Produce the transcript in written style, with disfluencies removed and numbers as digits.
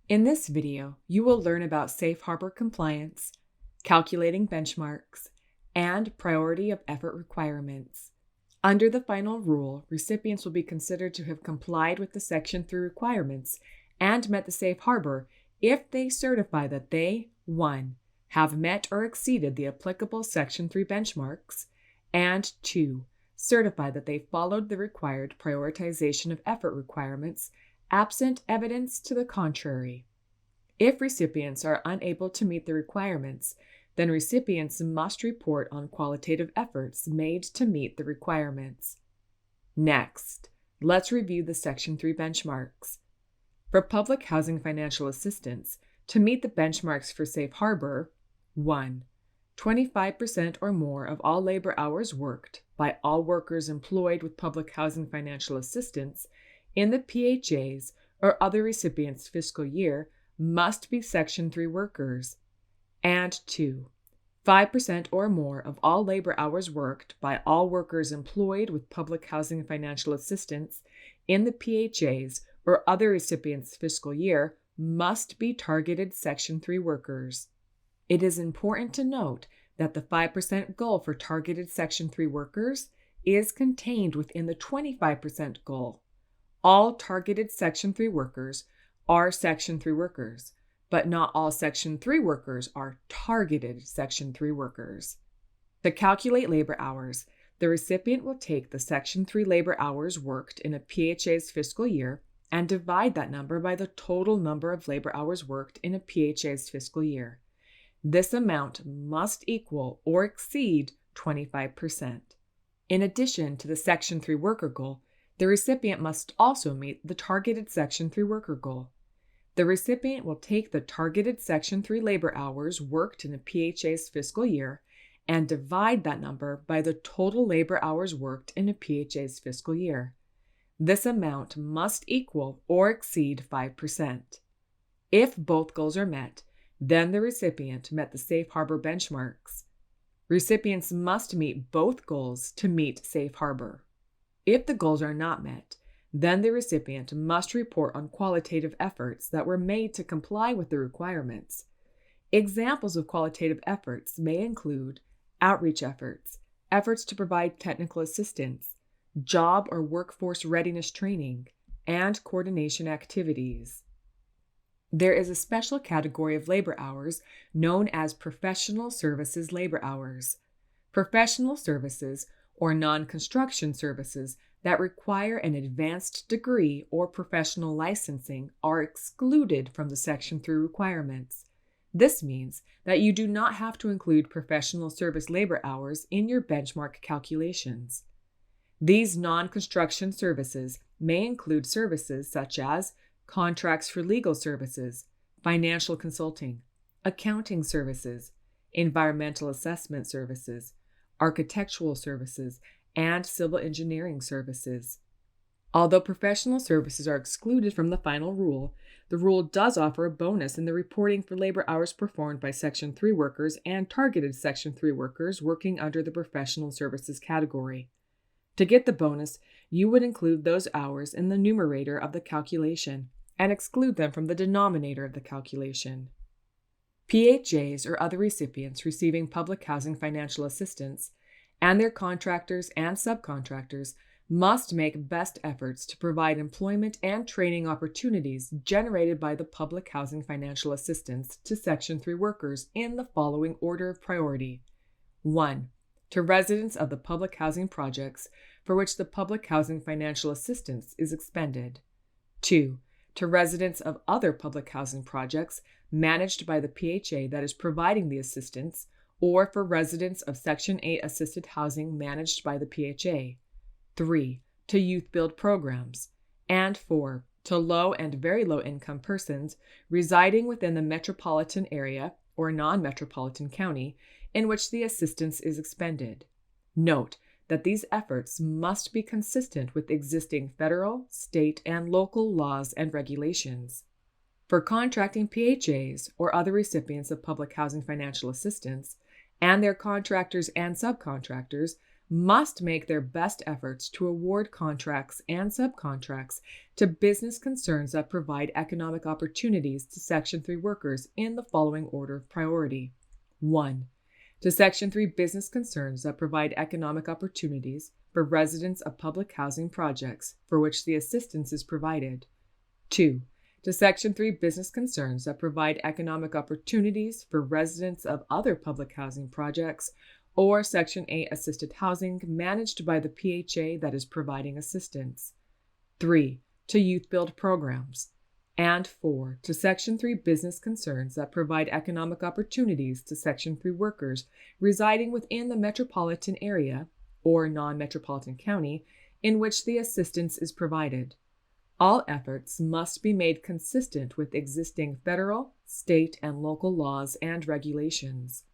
In this video, you will learn about safe harbor compliance, calculating benchmarks, and priority of effort requirements. Under the final rule, recipients will be considered to have complied with the Section 3 requirements and met the safe harbor if they certify that they 1. Have met or exceeded the applicable Section 3 benchmarks, and 2. Certify that they followed the required prioritization of effort requirements absent evidence to the contrary. If recipients are unable to meet the requirements, then recipients must report on qualitative efforts made to meet the requirements. Next, let's review the Section 3 benchmarks. For public housing financial assistance, to meet the benchmarks for safe harbor, 1. 25% or more of all labor hours worked by all workers employed with public housing financial assistance in the PHA's or other recipients' fiscal year must be Section 3 workers, and 2. 5% or more of all labor hours worked by all workers employed with public housing financial assistance in the PHA's or other recipients' fiscal year must be targeted Section 3 workers. It is important to note that the 5% goal for targeted Section 3 workers is contained within the 25% goal. All targeted Section 3 workers are Section 3 workers, but not all Section 3 workers are targeted Section 3 workers. To calculate labor hours, the recipient will take the Section 3 labor hours worked in a PHA's fiscal year and divide that number by the total number of labor hours worked in a PHA's fiscal year. This amount must equal or exceed 25%. In addition to the Section 3 worker goal, the recipient must also meet the targeted Section 3 worker goal. The recipient will take the targeted Section 3 labor hours worked in a PHA's fiscal year and divide that number by the total labor hours worked in a PHA's fiscal year. This amount must equal or exceed 5%. If both goals are met, then the recipient met the safe harbor benchmarks. Recipients must meet both goals to meet safe harbor. If the goals are not met, then the recipient must report on qualitative efforts that were made to comply with the requirements. Examples of qualitative efforts may include outreach efforts, efforts to provide technical assistance, job or workforce readiness training, and coordination activities. There is a special category of labor hours known as professional services labor hours. Professional services or non-construction services that require an advanced degree or professional licensing are excluded from the Section 3 requirements. This means that you do not have to include professional service labor hours in your benchmark calculations. These non-construction services may include services such as contracts for legal services, financial consulting, accounting services, environmental assessment services, architectural services, and civil engineering services. Although professional services are excluded from the final rule, the rule does offer a bonus in the reporting for labor hours performed by Section 3 workers and targeted Section 3 workers working under the professional services category. To get the bonus, you would include those hours in the numerator of the calculation and exclude them from the denominator of the calculation. PHAs or other recipients receiving public housing financial assistance and their contractors and subcontractors must make best efforts to provide employment and training opportunities generated by the public housing financial assistance to Section 3 workers in the following order of priority. 1. To residents of the public housing projects for which the public housing financial assistance is expended. 2. To residents of other public housing projects managed by the PHA that is providing the assistance, or for residents of Section 8 assisted housing managed by the PHA. 3. To youth build programs. And 4. To low and very low income persons residing within the metropolitan area or non-metropolitan county in which the assistance is expended. Note that these efforts must be consistent with existing federal, state, and local laws and regulations. For contracting PHAs or other recipients of public housing financial assistance, and their contractors and subcontractors must make their best efforts to award contracts and subcontracts to business concerns that provide economic opportunities to Section 3 workers in the following order of priority. 1. To Section 3 business concerns that provide economic opportunities for residents of public housing projects for which the assistance is provided. 2. To Section 3 business concerns that provide economic opportunities for residents of other public housing projects or Section 8 assisted housing managed by the PHA that is providing assistance. 3. To youth build programs. And 4. To Section 3 business concerns that provide economic opportunities to Section 3 workers residing within the metropolitan area or non-metropolitan county in which the assistance is provided. All efforts must be made consistent with existing federal, state, and local laws and regulations.